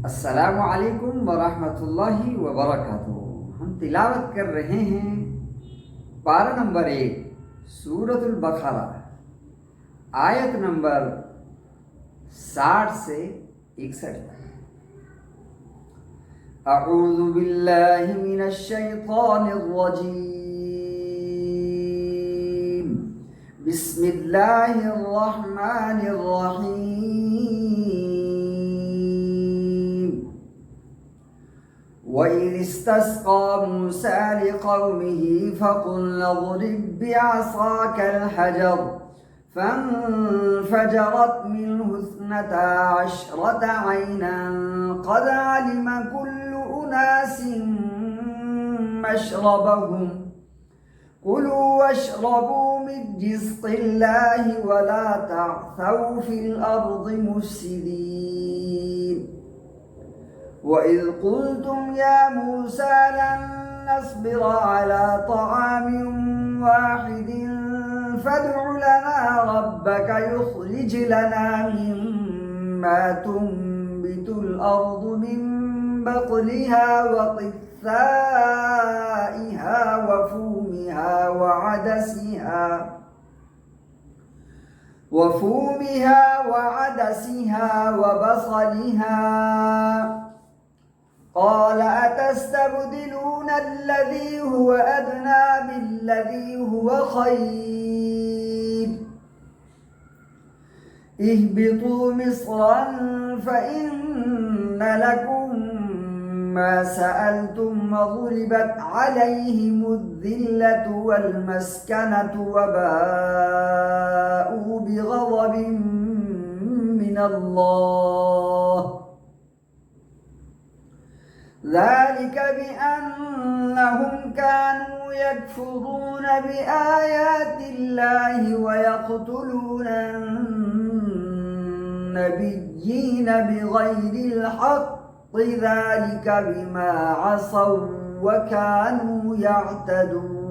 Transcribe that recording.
अस्सलामुअलैकुम वरहमतुल्लाहि वबरकातुहू। हम तिलावत कर रहे हैं पारा नंबर 1 सूरतुल बकरा, आयत नंबर 60 से 61 तक। अऊज़ु बिल्लाहि मिनश शैतानिर रजीम। बिस्मिल्लाहिर रहमानिर रहीम। वइज़ इस्तस्क़ा मूसा लिक़ौमिही फ़क़ुल्ना इज़रिब बिअसाकल हजर फ़न्फ़जरत मिन्हु इस्नता अशरता ऐनन क़द अलिम कुल्लु उनासिन मशरबहुम कुलू वश्रबू मिन रिज़्क़िल्लाहि वला तअसौ फ़िल अर्ज़ि मुफ़्सिदीन। वइज़ क़ुल्तुम या मूसा लन नस्बिर अला तआमिन वाहिदिन फad'u लना रब्बक युख़रिज लना मिम्मा तुंबितुल अर्ज़ु मिन बक़लिहा व क़िस्साइहा व फूमिहा व अदसिहा व बसलिहा। قال أتستبدلون الذي هو أدنى بالذي هو خير اهبطوا مصرا فإن لكم ما سألتم وضربت عليهم الذلة والمسكنة وباءوا بغضب من الله ذلك بأنهم كانوا يكفرون بآيات الله ويقتلون النبيين بغير الحق ذلك بما عصوا وكانوا يعتدون.